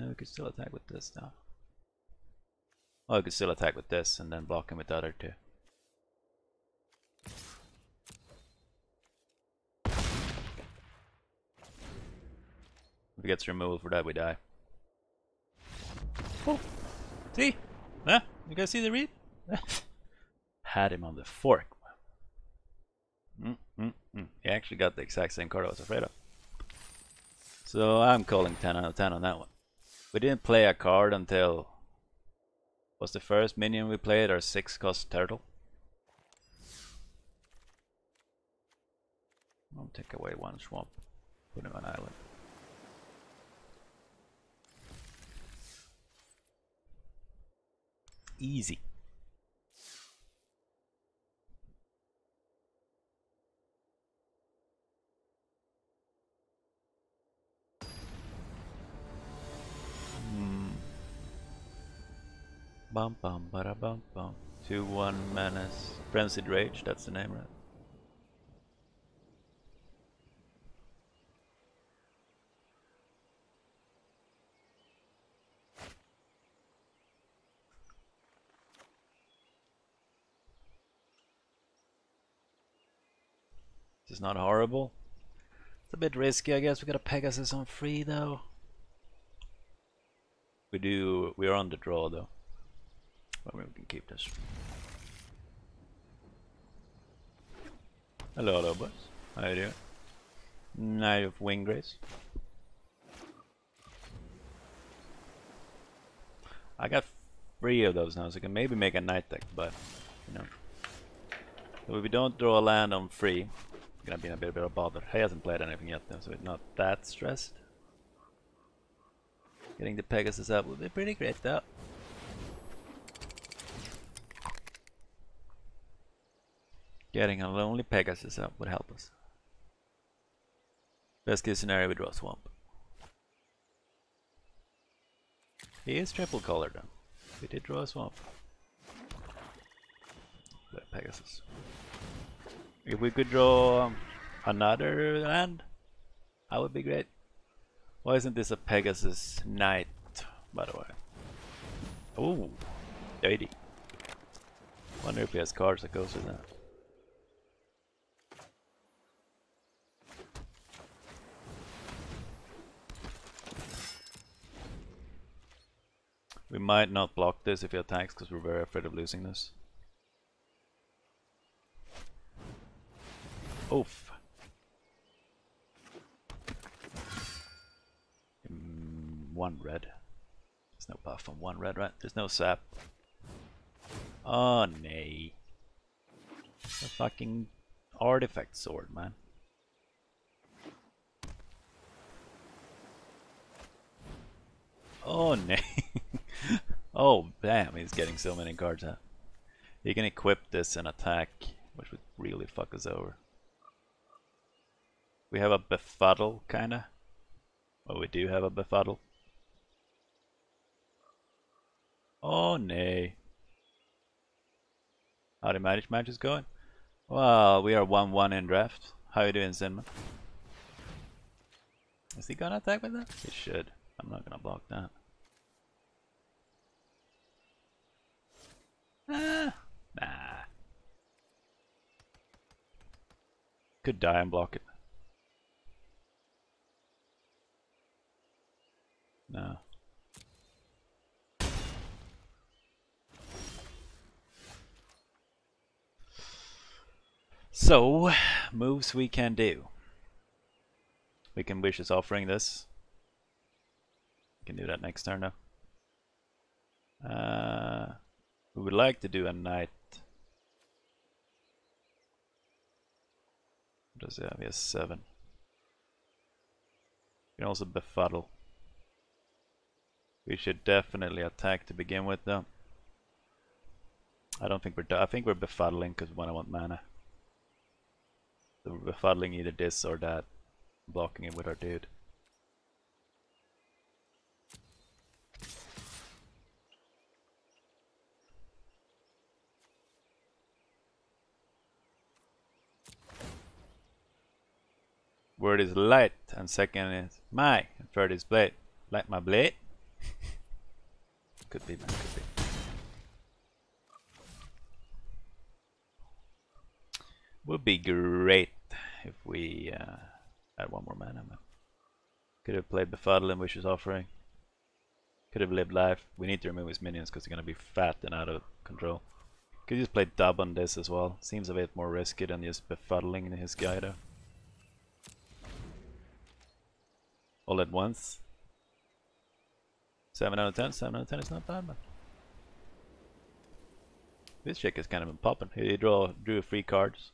We could still attack with this now. Oh, we could still attack with this and then block him with the other two. If he gets removed for that, we die. Oh, see? Huh? You guys see the read? Had him on the fork. He actually got the exact same card I was afraid of. So I'm calling 10 out of 10 on that one. We didn't play a card until... Was the first minion we played our 6-cost turtle? I'll take away one swamp. Put him on island. Easy. Bum bum bada bum bum. 2-1 menace. Frenzied Rage, that's the name, right? This is not horrible. It's a bit risky, I guess. We got a Pegasus on free though. We are on the draw though. Well, we can keep this. Hello boys. How you doing? Knight of Wing Grace. I got 3 of those now, so I can maybe make a night deck, but you know. So if we don't draw a land on free, it's gonna be a bit of a bother. He hasn't played anything yet though, so it's not that stressed. Getting the Pegasus up would be pretty great though. Getting a lonely Pegasus up would help us. Best case scenario, we draw a swamp. He is triple colored then. We did draw a swamp. But Pegasus. If we could draw another land, that would be great. Why isn't this a Pegasus Knight, by the way? Oh, 80. Wonder if he has cards that goes with that. We might not block this if he attacks because we're very afraid of losing this. Oof. 1 red. There's no buff on 1 red, right? There's no sap. Oh, nay. A fucking artifact sword, man. Oh, nay. Oh, damn, he's getting so many cards out. He can equip this and attack, which would really fuck us over. We have a befuddle, kinda. Oh, we do have a befuddle. Oh, nay. How the match is going? Well, we are 1-1 in draft. How you doing, Zinman? Is he gonna attack with that? He should. I'm not gonna block that. Ah, nah. Could die and block it. No. So, moves we can do. We can Vicious Offering this. We can do that next turn though. We would like to do a Knight. What does he have? He has 7. We can also befuddle. We should definitely attack to begin with though. I don't think I think we're befuddling because when I want mana. So we're befuddling either this or that. Blocking it with our dude. Word is light, and second is my, and third is blade. Light my blade? Could be, man, could be. Would be great if we had one more mana, man. Could have played Befuddle and Vicious Offering. Could have lived life. We need to remove his minions because they're gonna be fat and out of control. Could just play dub on this as well. Seems a bit more risky than just befuddling his guy though. All at once. 7 out of 10. 7 out of 10 is not bad, man. This chick has kind of been popping. He drew free cards.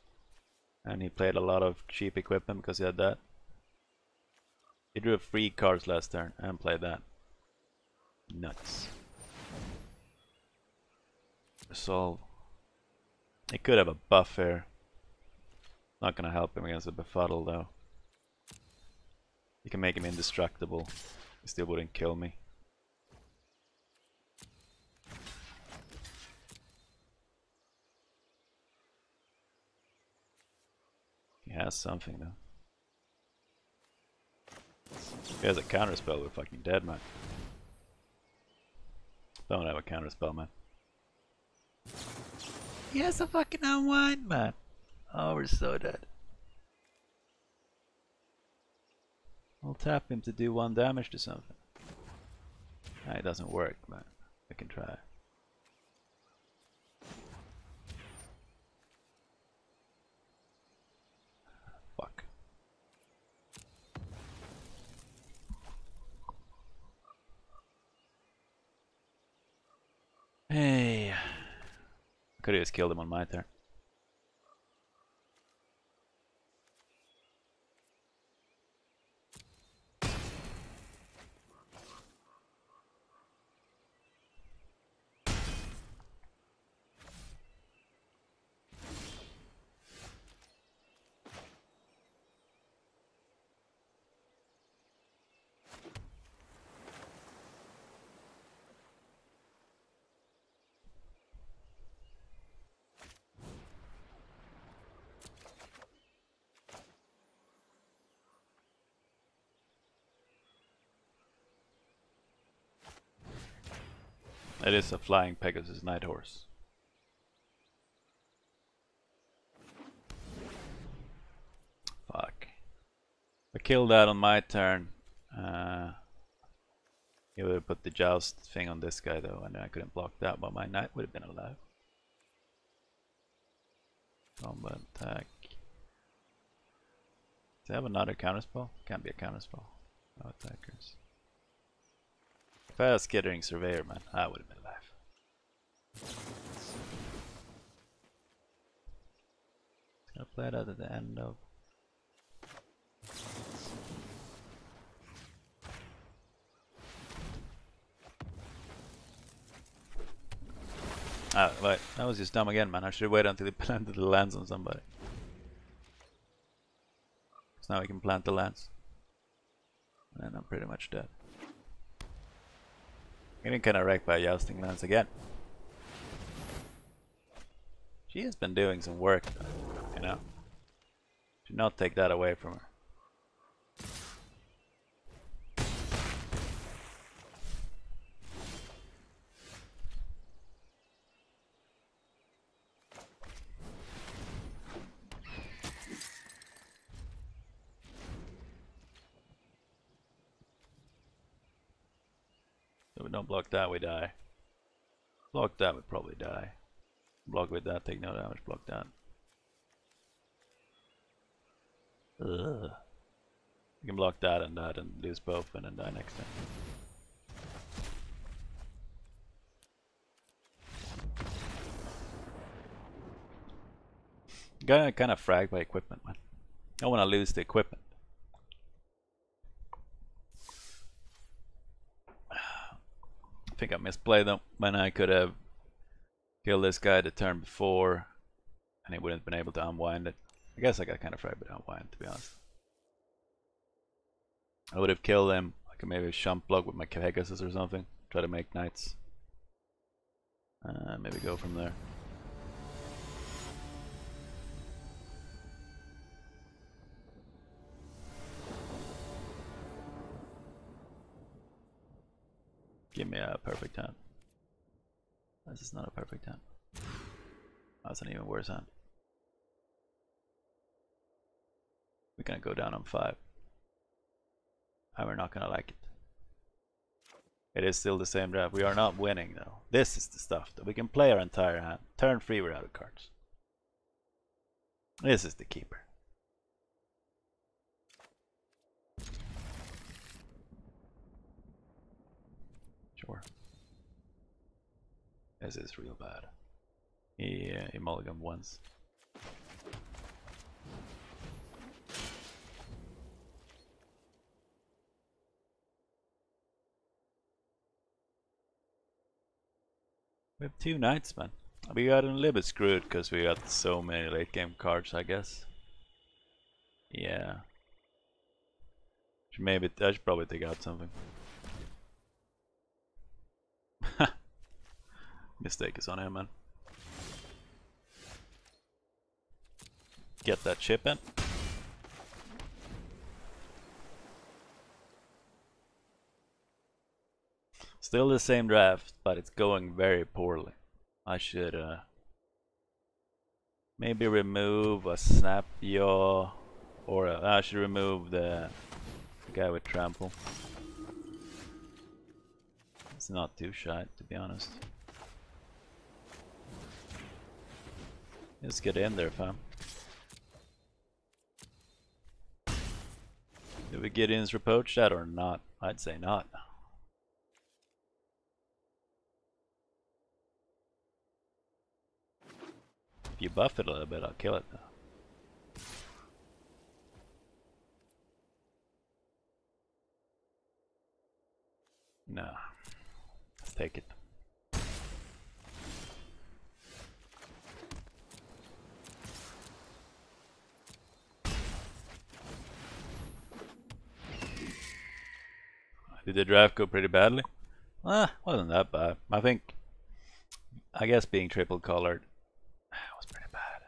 And he played a lot of cheap equipment because he had that. He drew free cards last turn and played that. Nuts. Resolve. He could have a buff here. Not gonna help him against a befuddle though. You can make him indestructible. He still wouldn't kill me. He has something though. He has a counterspell, we're fucking dead, man. Don't have a counterspell, man. He has a fucking unwind, man. Oh, we're so dead. I'll tap him to do 1 damage to something. Nah, it doesn't work, man. I can try. Fuck. Hey. Could have just killed him on my turn. It is a flying Pegasus Night Horse. Fuck. If I killed that on my turn, he would have put the joust thing on this guy though, and I couldn't block that, but my knight would have been alive. Combat attack. Does he have another counterspell? Can't be a counterspell. No attackers. If I had a Skittering Surveyor, man, I would have been alive. Gonna play that at the end of. Right, that was just dumb again, man. I should have waited until he planted the lance on somebody. So now we can plant the lance. And I'm pretty much dead. Getting kind of wrecked by jousting lance again. She has been doing some work, you know. Should not take that away from her. If we don't block that, we die. Block that, we probably die. Block with that, take no damage, block that. Ugh. You can block that and lose both and then die next time. Got kind of fragged by equipment, man. I don't want to lose the equipment. I think I misplayed them when I could have killed this guy the turn before and he wouldn't have been able to unwind it. I guess I got kind of fragged by unwind, to be honest. I would have killed him. I could maybe shump block with my Pegasus or something. Try to make knights. Maybe go from there. Give me a perfect hand. This is not a perfect hand. That's an even worse hand. We're gonna go down on 5. And we're not gonna like it. It is still the same draft. We are not winning though. This is the stuff that we can play our entire hand. Turn 3 we're out of cards. This is the keeper. Sure. This is real bad. He mulliganed once. We have 2 knights, man. We got a little bit screwed because we got so many late game cards, I guess. Yeah. Maybe I should probably take out something. Mistake is on him, man. Get that chip in. Still the same draft, but it's going very poorly. I should maybe remove a snap yaw, or I should remove the guy with trample. It's not too shy, to be honest. Just get in there, fam. Did we get In's repoach that or not? I'd say not. If you buff it a little bit, I'll kill it though. No. Let's take it. Did the draft go pretty badly? Wasn't that bad. I guess being triple colored was pretty bad.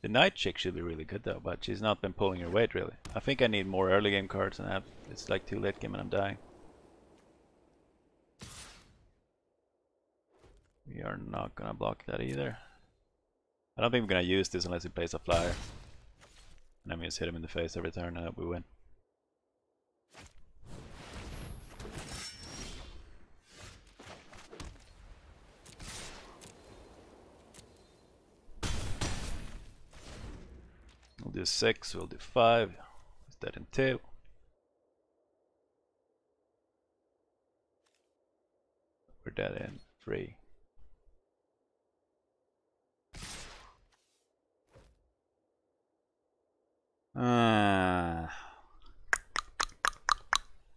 The night chick should be really good though, but she's not been pulling her weight really. I think I need more early game cards and it's like too late game and I'm dying. We are not gonna block that either. I don't think we're gonna use this unless he plays a flyer. And then we just hit him in the face every turn and I hope we win. We'll do 6, we'll do 5. Is that in 2? We're dead in 3.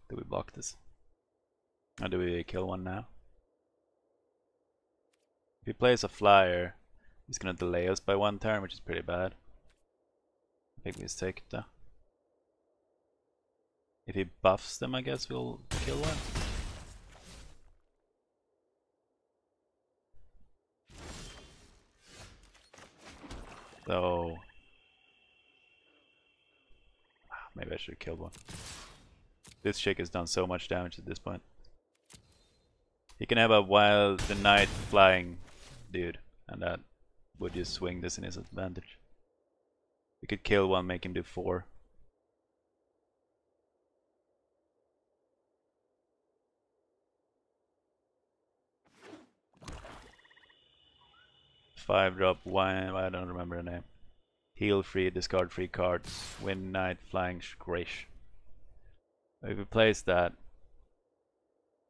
Do we block this? Or do we kill one now? he plays a flyer, he's gonna delay us by 1 turn, which is pretty bad. I think we just take it though. If he buffs them, I guess we'll kill one. So maybe I should have killed one. This chick has done so much damage at this point. He can have a wild the night flying dude, and that would just swing this in his advantage. We could kill one, make him do 4. Five drop one, I don't remember the name. Heal free, discard free cards, win night flying Shkresh. If we place that,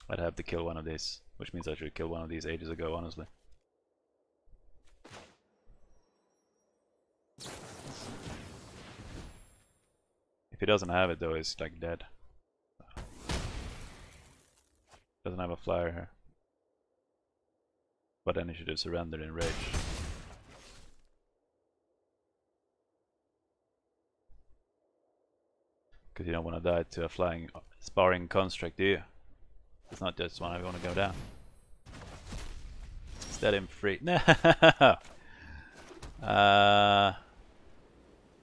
I'd have to kill one of these, which means I should kill one of these ages ago, honestly. If he doesn't have it though, he's like dead. Doesn't have a flyer here. But then he should have surrendered in rage. Because you don't want to die to a flying sparring construct, do you? It's not just one I want to go down. Set him free. No!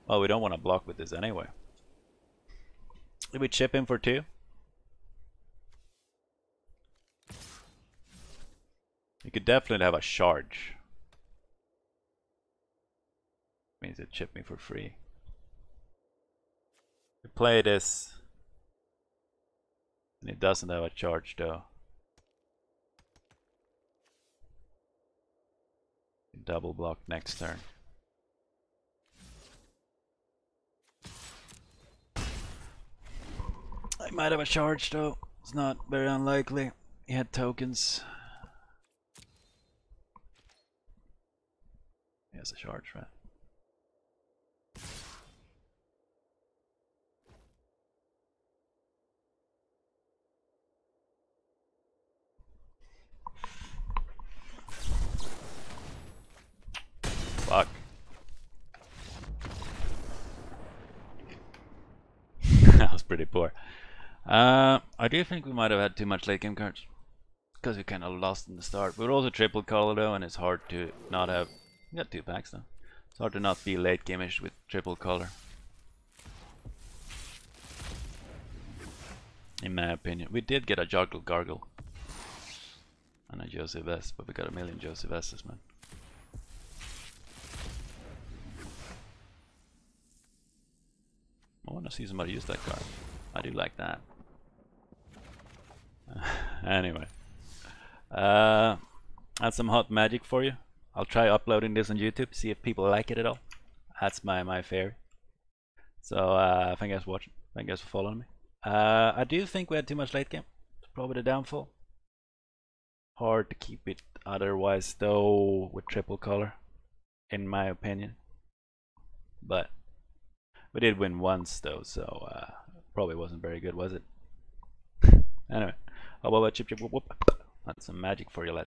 Well, we don't want to block with this anyway. Did we chip him for 2? You could definitely have a charge. Means it chip me for free. We play this, and it doesn't have a charge though. Double block next turn. I might have a charge though. It's not very unlikely. He had tokens. He has a charge, right? Fuck. That was pretty poor. I do think we might have had too much late game cards. Because we kind of lost in the start. We were also triple color though, and it's hard to not have... We got 2 packs though. It's hard to not be late game-ish with triple color. In my opinion. We did get a Juggle Gargle. And a Joseph S, but we got a million Joseph S's, man. I want to see somebody use that card. I do like that. Anyway. That's some hot magic for you. I'll try uploading this on YouTube, see if people like it at all. That's my theory. So thank you guys for watching. Thank you guys for following me. I do think we had too much late game. It's probably the downfall. Hard to keep it otherwise though with triple color, in my opinion. But we did win once though, so probably wasn't very good, was it? Anyway, how about chip chip whoop whoop? That's some magic for you, lad.